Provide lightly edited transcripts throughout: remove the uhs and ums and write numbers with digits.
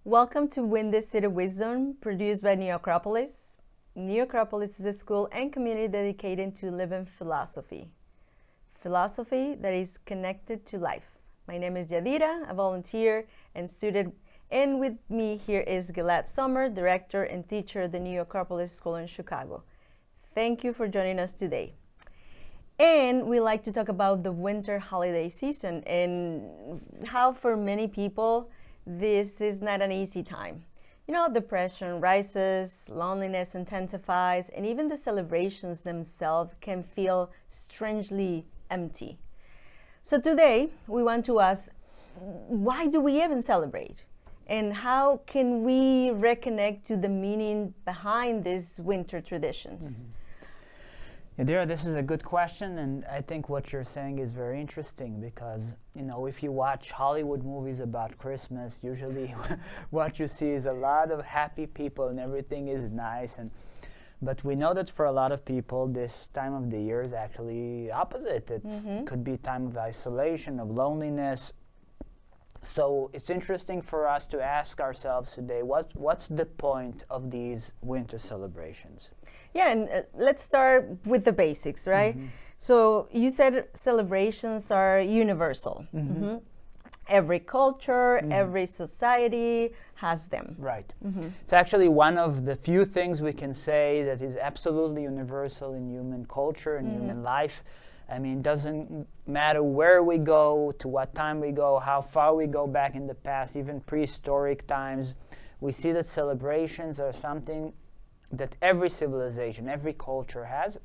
Welcome to Win the City Wisdom, produced by New Acropolis. New Acropolis is a school and community dedicated to living philosophy. Philosophy that is connected to life. My name is Yadira, a volunteer and student, and with me here is Gilad Sommer, director and teacher at the New Acropolis School in Chicago. Thank you for joining us today. And we like to talk about the winter holiday season and how for many people this is not an easy time. You know, depression rises, loneliness intensifies, and even the celebrations themselves can feel strangely empty. So today, we want to ask, why do we even celebrate? And how can we reconnect to the meaning behind these winter traditions? Mm-hmm. Yadira, this is a good question, and I think what you're saying is very interesting because, you know, if you watch Hollywood movies about Christmas, usually what you see is a lot of happy people and everything is nice. But we know that for a lot of people, this time of the year is actually opposite. It could be a time of isolation, of loneliness. So it's interesting for us to ask ourselves today, what's the point of these winter celebrations? Yeah, and let's start with the basics, right? Mm-hmm. So you said celebrations are universal. Mm-hmm. Every culture, every society has them. Right. It's actually one of the few things we can say that is absolutely universal in human culture and human life. I mean, it doesn't matter where we go, to what time we go, how far we go back in the past, even prehistoric times. We see that celebrations are something that every civilization, every culture has.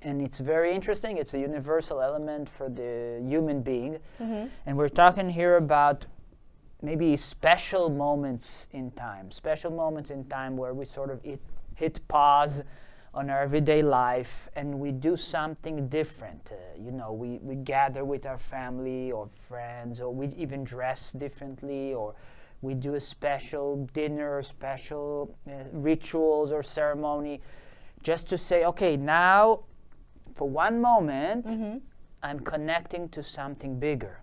And it's very interesting. It's a universal element for the human being. And we're talking here about maybe special moments in time where we sort of hit pause on our everyday life and we do something different. You know, we gather with our family or friends, or we even dress differently, or we do a special dinner, special rituals or ceremony, just to say, okay, now for one moment, I'm connecting to something bigger.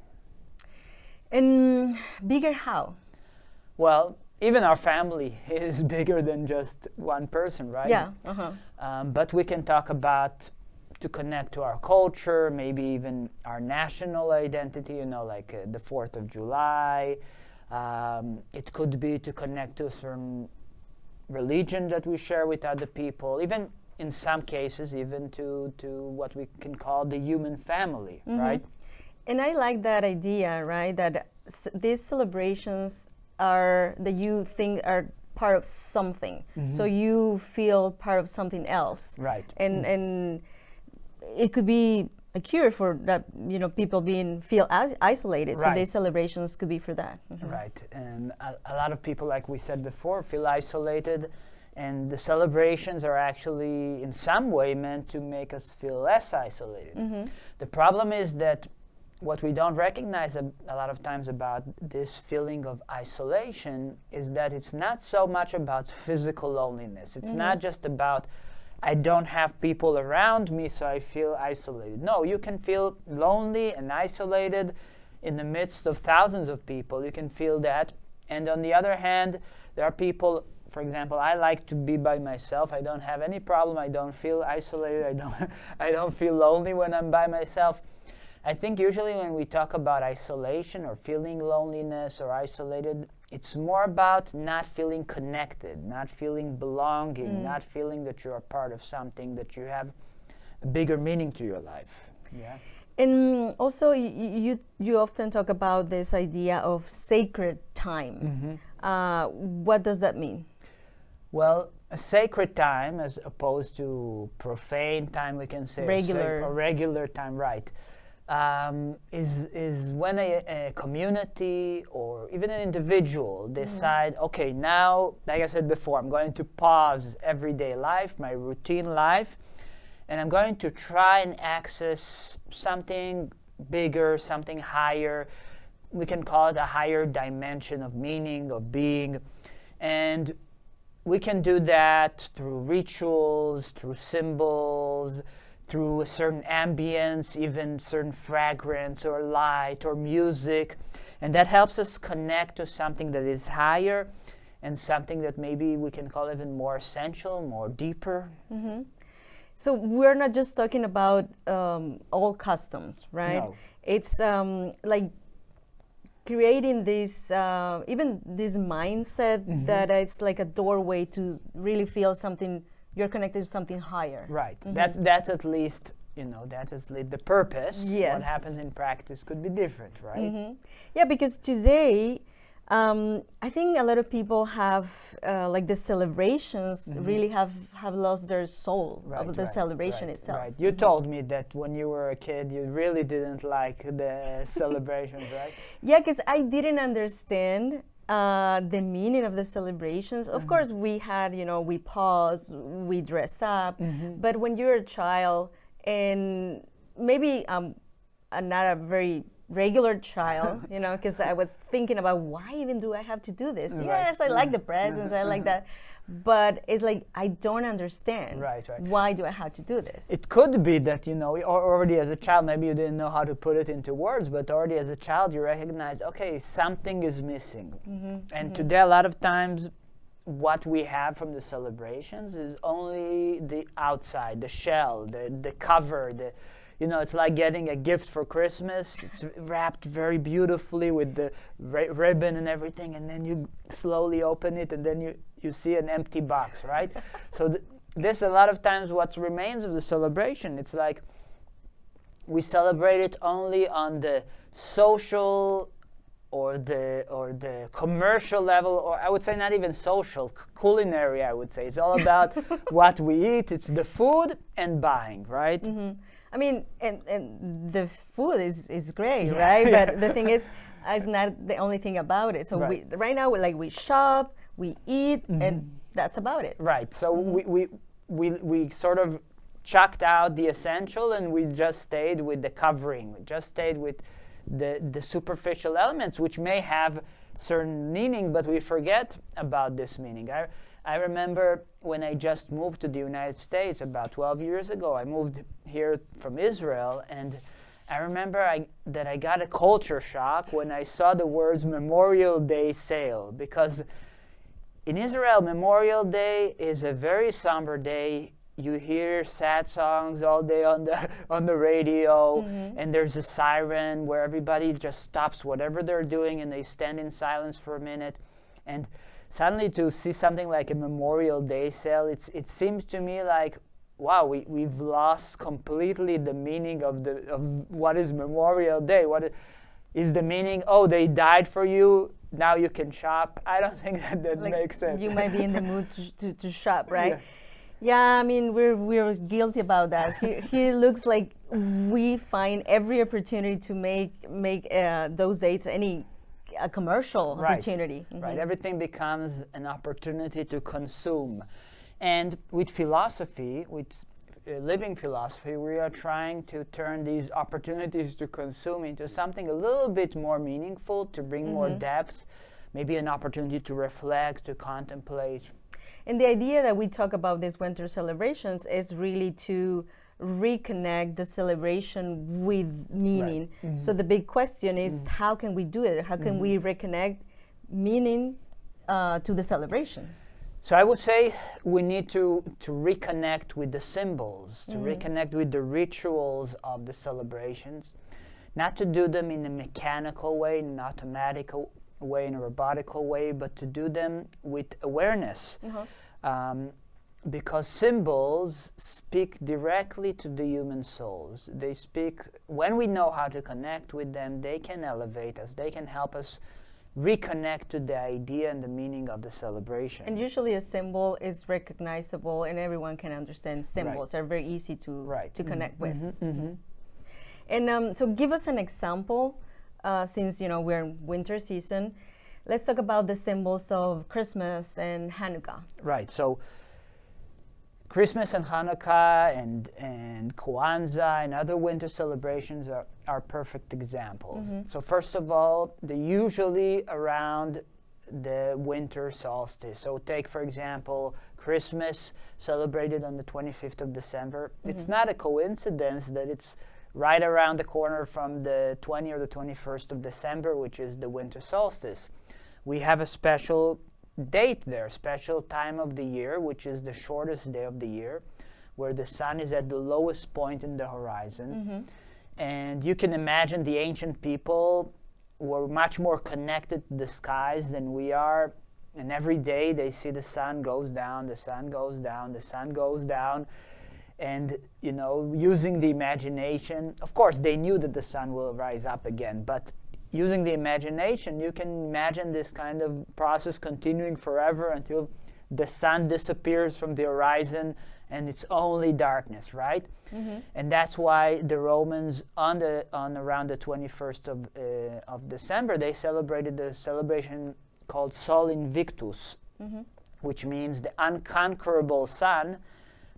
And bigger how? Well, even our family is bigger than just one person, right? Yeah. But we can talk about to connect to our culture, maybe even our national identity, you know, like the 4th of July. It could be to connect to a certain religion that we share with other people, even in some cases, even to what we can call the human family, right? And I like that idea, right? That these celebrations are that you think are part of something, so you feel part of something else, right? And it could be a cure for that, you know, people feel isolated. Right. So these celebrations could be for that. Right, and a lot of people, like we said before, feel isolated, and the celebrations are actually in some way meant to make us feel less isolated. The problem is that what we don't recognize a lot of times about this feeling of isolation is that it's not so much about physical loneliness. It's not just about I don't have people around me, so I feel isolated. No, you can feel lonely and isolated in the midst of thousands of people. You can feel that. And on the other hand, there are people, for example, I like to be by myself. I don't have any problem. I don't feel isolated. I don't feel lonely when I'm by myself. I think usually when we talk about isolation or feeling loneliness or isolated, it's more about not feeling connected, not feeling belonging, not feeling that you're a part of something, that you have a bigger meaning to your life. Yeah. And also, you often talk about this idea of sacred time. What does that mean? Well, a sacred time, as opposed to profane time, we can say, regular, or regular time, right? Is when a community or even an individual decide, okay, now, like I said before, I'm going to pause everyday life, my routine life, and I'm going to try and access something bigger, something higher, we can call it a higher dimension of meaning, of being. And we can do that through rituals, through symbols, through a certain ambience, even certain fragrance or light or music. And that helps us connect to something that is higher and something that maybe we can call even more essential, more deeper. Mm-hmm. So we're not just talking about old customs, right? No. It's like creating this, even this mindset that it's like a doorway to really feel something, you're connected to something higher. Right. That's at least, that's at least the purpose. Yes. What happens in practice could be different, right? Yeah, because today, I think a lot of people have, like the celebrations really have lost their soul of the celebration itself. Right. You told me that when you were a kid, you really didn't like the celebrations, right? Yeah, because I didn't understand the meaning of the celebrations. Of course, we had, we pause, we dress up, but when you're a child, and maybe I'm not a very regular child, because I was thinking about why even do I have to do this? Right. Yes, I like the presents, I like that, but it's like I don't understand. Right. Why do I have to do this? It could be that already as a child, maybe you didn't know how to put it into words, but already as a child you recognize, okay, something is missing. And today a lot of times what we have from the celebrations is only the outside, the shell, the cover, it's like getting a gift for Christmas. It's wrapped very beautifully with the ribbon and everything, and then you slowly open it, and then you see an empty box, right? So this a lot of times what remains of the celebration. It's like we celebrate it only on the social or the commercial level, or I would say not even social, culinary, I would say. It's all about what we eat. It's the food and buying, right? I mean, and the food is great, right? But the thing is, it's not the only thing about it. So right now, we shop, we eat, and that's about it. Right. So we sort of chucked out the essential, and we just stayed with the covering. We just stayed with the superficial elements, which may have certain meaning, but we forget about this meaning. I remember when I just moved to the United States about 12 years ago. I moved here from Israel, and I remember that I got a culture shock when I saw the words Memorial Day sale, because in Israel, Memorial Day is a very somber day. You hear sad songs all day on the radio, and there's a siren where everybody just stops whatever they're doing and they stand in silence for a minute. And suddenly to see something like a Memorial Day sale, it seems to me like, wow, we've lost completely the meaning of what is Memorial Day. What is the meaning? Oh, they died for you, now you can shop. I don't think that makes sense. You might be in the mood to shop, right? Yeah, I mean, we're guilty about that. Here it looks like we find every opportunity to make those dates a commercial opportunity. Right, everything becomes an opportunity to consume. And with philosophy, with living philosophy, we are trying to turn these opportunities to consume into something a little bit more meaningful, to bring more depth, maybe an opportunity to reflect, to contemplate. And the idea that we talk about these winter celebrations is really to reconnect the celebration with meaning. So the big question is, how can we do it? How can we reconnect meaning to the celebrations? So I would say we need to reconnect with the symbols, to reconnect with the rituals of the celebrations, not to do them in a mechanical way, in an automatic way, in a robotical way, but to do them with awareness. Because symbols speak directly to the human souls. They speak, when we know how to connect with them, they can elevate us, they can help us reconnect to the idea and the meaning of the celebration. And usually a symbol is recognizable and everyone can understand symbols. They're very easy to connect with. And so give us an example, since we're in winter season. Let's talk about the symbols of Christmas and Hanukkah. Right, so Christmas and Hanukkah and Kwanzaa and other winter celebrations are perfect examples. So first of all, they're usually around the winter solstice. So take, for example, Christmas celebrated on the 25th of December. It's not a coincidence that it's right around the corner from the 20th or the 21st of December, which is the winter solstice. We have a special date there, special time of the year, which is the shortest day of the year, where the sun is at the lowest point in the horizon. And you can imagine the ancient people were much more connected to the skies than we are. And every day they see the sun goes down, the sun goes down, the sun goes down. And, you know, using the imagination, of course, they knew that the sun will rise up again, but using the imagination, you can imagine this kind of process continuing forever until the sun disappears from the horizon and it's only darkness, right? And that's why the Romans, on around the 21st of December, they celebrated the celebration called Sol Invictus, which means the unconquerable sun,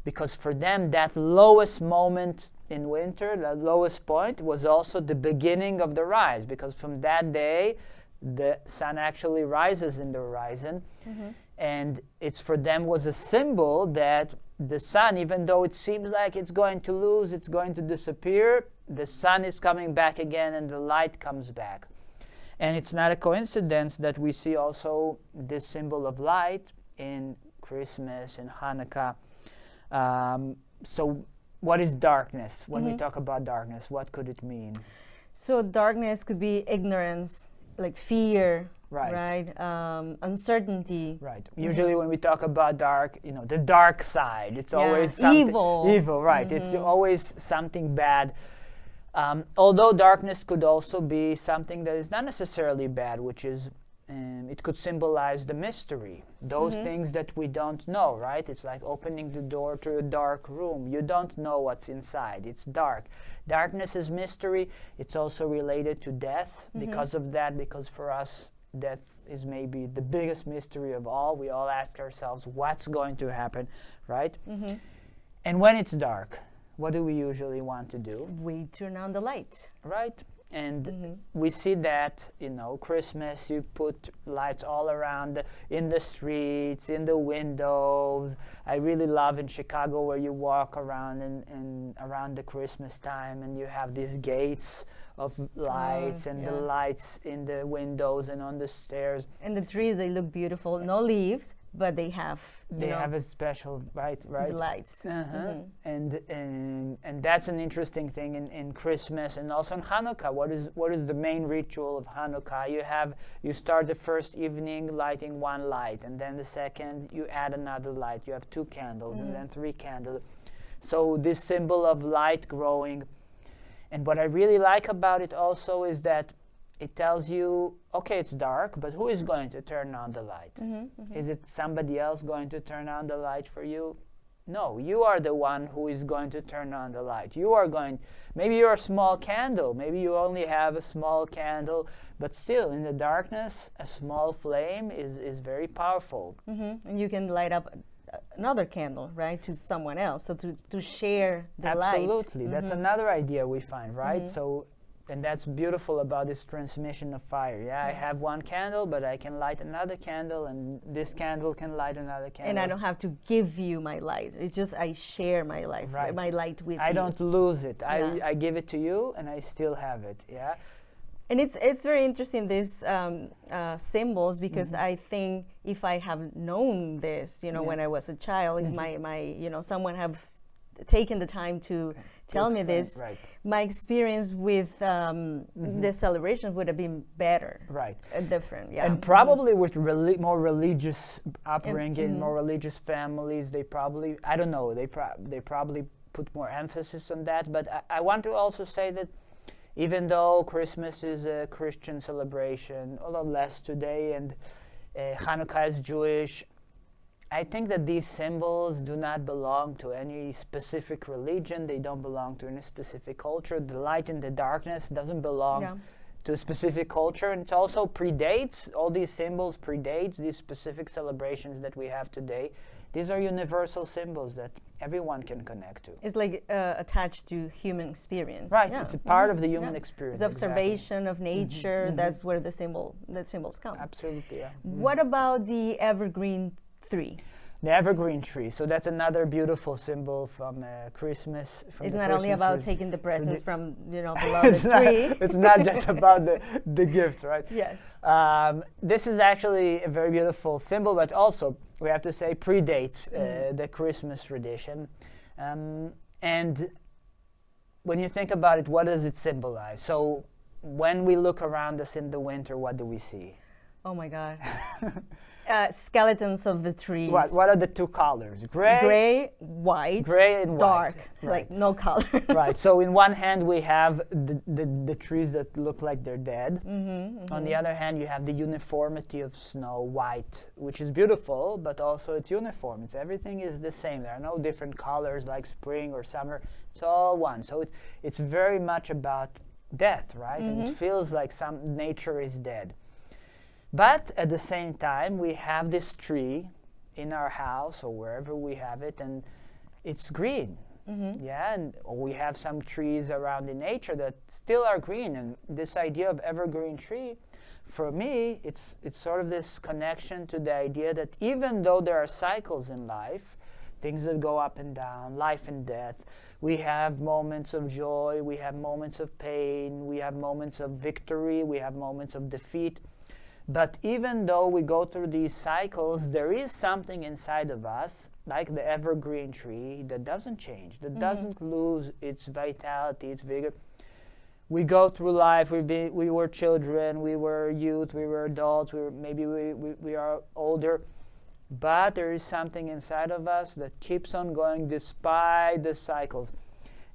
because for them that lowest moment in winter, the lowest point, was also the beginning of the rise, because from that day the sun actually rises in the horizon. And it's for them was a symbol that the sun, even though it seems like it's going to lose, it's going to disappear, the sun is coming back again and the light comes back. And it's not a coincidence that we see also this symbol of light in Christmas and Hanukkah. So what is darkness? When we talk about darkness, what could it mean? So darkness could be ignorance, like fear, right? Uncertainty. Right. Usually when we talk about dark, you know, the dark side, it's always something evil, right? It's always something bad. Although darkness could also be something that is not necessarily bad, which is it could symbolize the mystery, those things that we don't know, right? It's like opening the door to a dark room. You don't know what's inside. It's dark. Darkness is mystery. It's also related to death because of that, because for us, death is maybe the biggest mystery of all. We all ask ourselves, what's going to happen, right? And when it's dark, what do we usually want to do? We turn on the light. Right. And we see that, you know, Christmas, you put lights all around in the streets, in the windows. I really love in Chicago where you walk around and around the Christmas time and you have these gates of lights and the lights in the windows and on the stairs. And the trees, they look beautiful. No leaves, but they have have a special right the lights. And that's an interesting thing in Christmas and also in Hanukkah. What is the main ritual of Hanukkah? You start the first evening lighting one light, and then the second you add another light. You have 2 candles and then 3 candles. So this symbol of light growing. And what I really like about it also is that it tells you, okay, it's dark, but who is going to turn on the light? Is it somebody else going to turn on the light for you? No, you are the one who is going to turn on the light. Maybe you're a small candle, maybe you only have a small candle, but still in the darkness, a small flame is very powerful. And you can light up another candle, right, to someone else, so to share the light. Absolutely, that's another idea we find, right? So, and that's beautiful about this transmission of fire. I have one candle, but I can light another candle, and this candle can light another candle. And I don't have to give you my light. It's just I share my life, my light with you. I don't lose it. I give it to you, and I still have it. And it's very interesting, these symbols, because I think if I have known this, when I was a child, if my someone have taken the time to tell me this, my experience with the celebrations would have been better, different, and probably with more religious upbringing, more religious families, they probably, I don't know, they probably put more emphasis on that. But I want to also say that even though Christmas is a Christian celebration, although less today, and Hanukkah is Jewish, I think that these symbols do not belong to any specific religion. They don't belong to any specific culture. The light and the darkness doesn't belong to a specific culture, and it also predates, all these symbols predates these specific celebrations that we have today. These are universal symbols that everyone can connect to. It's like attached to human experience. Right, Yeah. it's a part of the human experience. It's observation exactly. of nature. That's where the symbols come. Absolutely, yeah. What about the evergreen tree? The evergreen tree. So that's another beautiful symbol from Christmas. It's not only about taking the presents from below the tree. It's not just about the gift, right? Yes. This is actually a very beautiful symbol, but also we have to say predates the Christmas tradition. And when you think about it, what does it symbolize? So when we look around us in the winter, what do we see? Oh my God. Skeletons of the trees. What are the two colors? Gray, white, gray and dark, white. like no color. Right. So in one hand we have the trees that look like they're dead. On the other hand, you have the uniformity of snow, white, which is beautiful, but also it's uniform. Everything is the same. There are no different colors like spring or summer. It's all one. So it's very much about death, right? And it feels like nature is dead. But at the same time, we have this tree in our house or wherever we have it, and it's green. Yeah, and we have some trees around in nature that still are green. And this idea of evergreen tree, for me, it's sort of this connection to the idea that even though there are cycles in life, things that go up and down, life and death, we have moments of joy, we have moments of pain, we have moments of victory, we have moments of defeat. But even though we go through these cycles, there is something inside of us, like the evergreen tree, that doesn't change, that doesn't lose its vitality, its vigor. We go through life, we were children, we were youth, we were adults, maybe we are older, but there is something inside of us that keeps on going despite the cycles.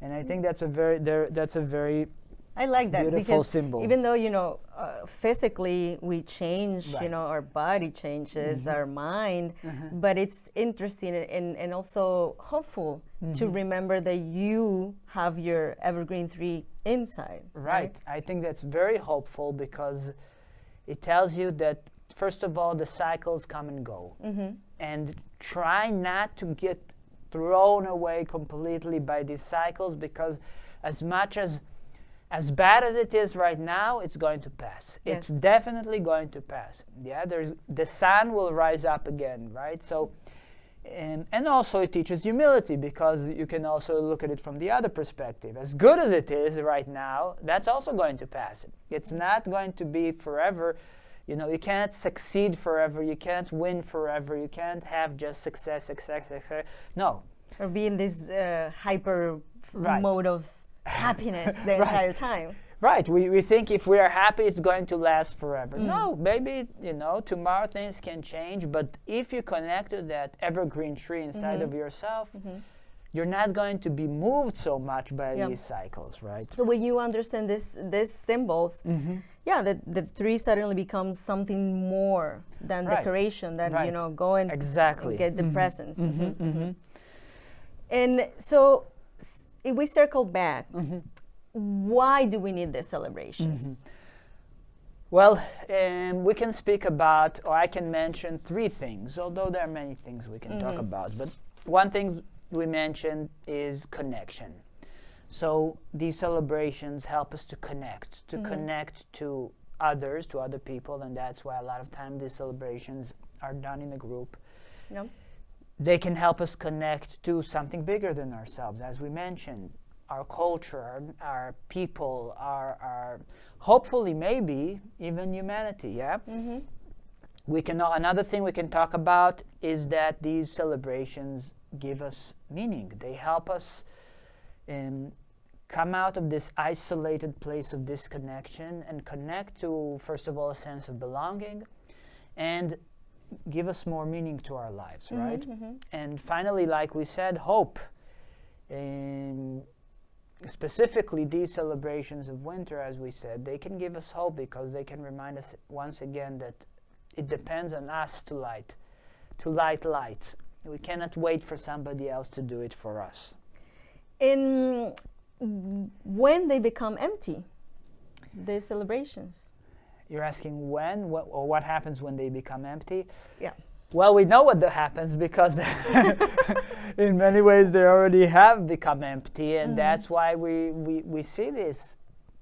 And I think that's a very I like that beautiful because symbol. even though physically we change, Right. Our body changes, our mind, but it's interesting and also hopeful to remember that you have your evergreen tree inside. Right. I think that's very hopeful because it tells you that first of all the cycles come and go, and try not to get thrown away completely by these cycles, because as bad as it is right now, it's going to pass. Yes. It's definitely going to pass. Yeah, the sun will rise up again, right? So, and also it teaches humility, because you can also look at it from the other perspective. As good as it is right now, that's also going to pass. It's not going to be forever. You can't succeed forever. You can't win forever. You can't have just success. No. Or be in this hyper Right. mode of happiness the entire time. Right. We think if we are happy, it's going to last forever. No, maybe, tomorrow things can change. But if you connect to that evergreen tree inside of yourself, you're not going to be moved so much by these cycles, right? So when you understand these symbols, the tree suddenly becomes something more than Right. decoration, than, Right. go and Exactly. get the presents. And so if we circle back, why do we need the celebrations? Well, we can speak about, or I can mention 3 things, although there are many things we can talk about. But one thing we mentioned is connection. So these celebrations help us to connect to others, to other people, and that's why a lot of times these celebrations are done in a group. Yep. They can help us connect to something bigger than ourselves, as we mentioned, our culture, our people, our hopefully maybe even humanity. Yeah. We can. Another thing we can talk about is that these celebrations give us meaning. They help us come out of this isolated place of disconnection and connect to, first of all, a sense of belonging, and give us more meaning to our lives, right? And finally, like we said, hope. Specifically, these celebrations of winter, as we said, they can give us hope because they can remind us once again that it depends on us to light lights. We cannot wait for somebody else to do it for us. And when they become empty? the celebrations? You're asking when, or what happens when they become empty? Yeah. Well, we know what that happens because in many ways they already have become empty, and that's why we see these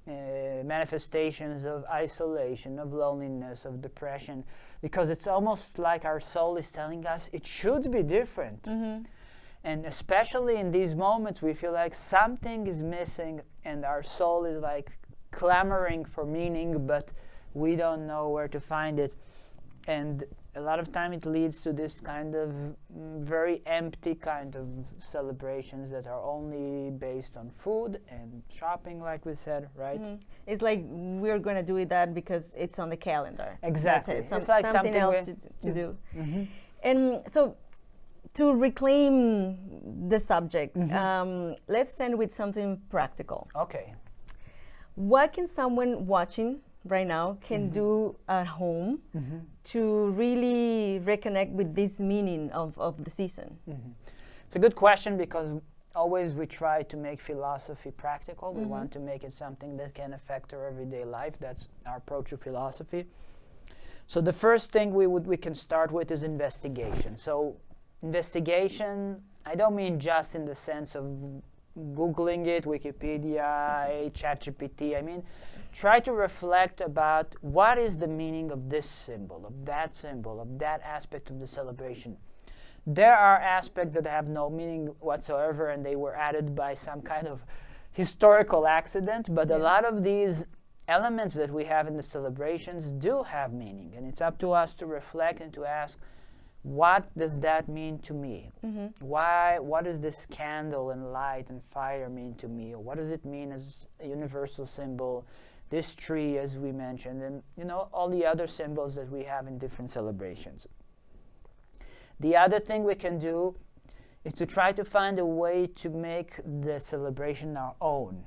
manifestations of isolation, of loneliness, of depression, because it's almost like our soul is telling us it should be different. And especially in these moments, we feel like something is missing, and our soul is like clamoring for meaning, but we don't know where to find it. And a lot of time it leads to this kind of very empty kind of celebrations that are only based on food and shopping, like we said, right? It's like we're going to do that because it's on the calendar. Exactly. That's it. It's like something else to do. And so to reclaim the subject, let's end with something practical. Okay. What can someone watching right now can do at home to really reconnect with this meaning of the season? It's a good question, because always we try to make philosophy practical. We want to make it something that can affect our everyday life. That's our approach to philosophy. So the first thing we can start with is investigation. So investigation, I don't mean just in the sense of Googling it, Wikipedia, ChatGPT. I mean, try to reflect about what is the meaning of this symbol, of that aspect of the celebration. There are aspects that have no meaning whatsoever, and they were added by some kind of historical accident, but a lot of these elements that we have in the celebrations do have meaning, and it's up to us to reflect and to ask, what does that mean to me? What does this candle and light and fire mean to me? Or what does it mean as a universal symbol? This tree, as we mentioned, and all the other symbols that we have in different celebrations. The other thing we can do is to try to find a way to make the celebration our own,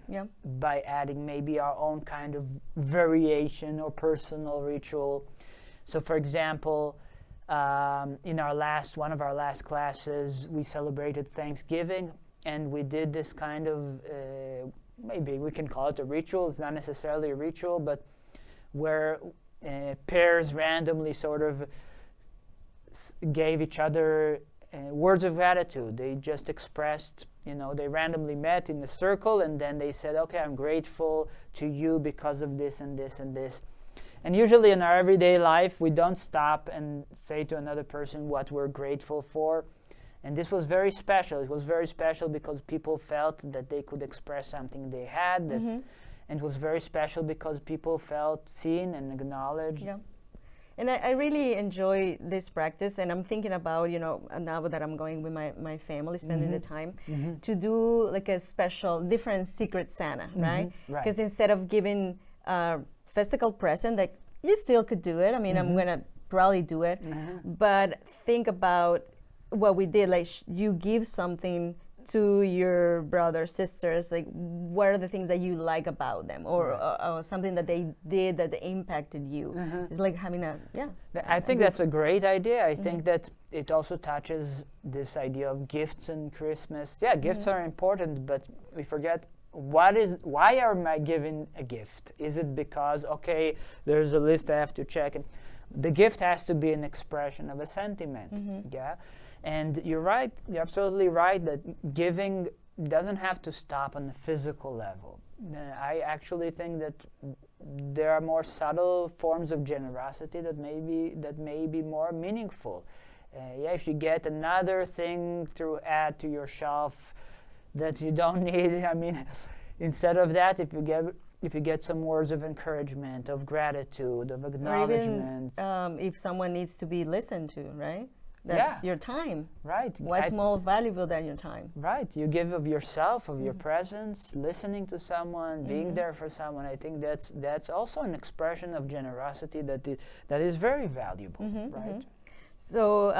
by adding maybe our own kind of variation or personal ritual. So, for example, in one of our last classes, we celebrated Thanksgiving, and we did this kind of maybe we can call it a ritual. It's not necessarily a ritual, but where pairs randomly sort of gave each other words of gratitude. They just expressed, they randomly met in a circle, and then they said, okay, I'm grateful to you because of this and this and this. And usually in our everyday life, we don't stop and say to another person what we're grateful for. And this was very special. It was very special because people felt that they could express something they had. And it was very special because people felt seen and acknowledged. Yeah. And I really enjoy this practice. And I'm thinking about, now that I'm going with my family, spending the time, to do like a special, different Secret Santa, right? Because instead of giving physical present, like you still could do it. I mean, I'm going to probably do it. But think about what we did, like you give something to your brothers, sisters, like what are the things that you like about them, or something that they did that they impacted you. It's like having I think that's a great idea. I think that it also touches this idea of gifts and Christmas. Yeah, gifts are important, but we forget why am I giving a gift? Is it because, okay, there's a list I have to check? And the gift has to be an expression of a sentiment, And you're right, you're absolutely right that giving doesn't have to stop on the physical level. I actually think that there are more subtle forms of generosity that may be more meaningful. If you get another thing to add to your shelf that you don't need, I mean, instead of that, if you get some words of encouragement, of gratitude, of acknowledgement. Or even if someone needs to be listened to, right? That's your time. Right. What's more valuable than your time? Right. You give of yourself, of your presence, listening to someone, being there for someone. I think that's also an expression of generosity that is very valuable, right? So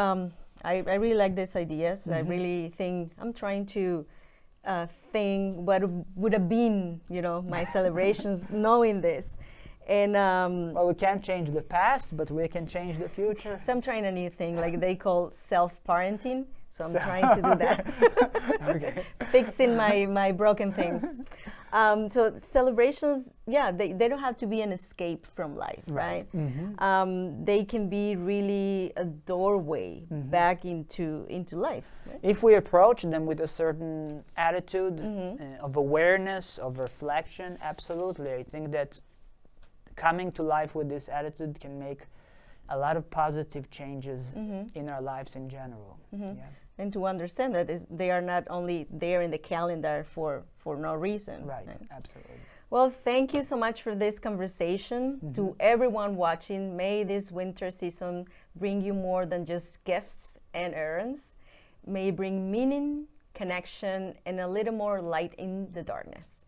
I really like these ideas. I really think I'm trying to think what would have been, my celebrations knowing this. And well, we can't change the past, but we can change the future. So I'm trying a new thing, like they call self-parenting. So I'm trying to do that. Fixing my broken things. So celebrations, they don't have to be an escape from life, right? They can be really a doorway back into life. Right? If we approach them with a certain attitude of awareness, of reflection, absolutely. I think that coming to life with this attitude can make a lot of positive changes in our lives in general. Yeah. And to understand that they are not only there in the calendar for no reason. Right, absolutely. Well, thank you so much for this conversation. To everyone watching, may this winter season bring you more than just gifts and errands. May it bring meaning, connection, and a little more light in the darkness.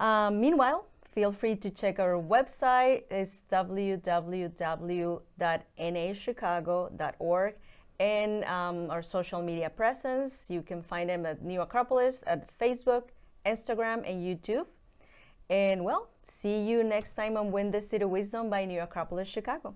Meanwhile, feel free to check our website. It's www.nachicago.org. And our social media presence, you can find them at New Acropolis at Facebook, Instagram, and YouTube. And well, see you next time on Win the City Wisdom by New Acropolis Chicago.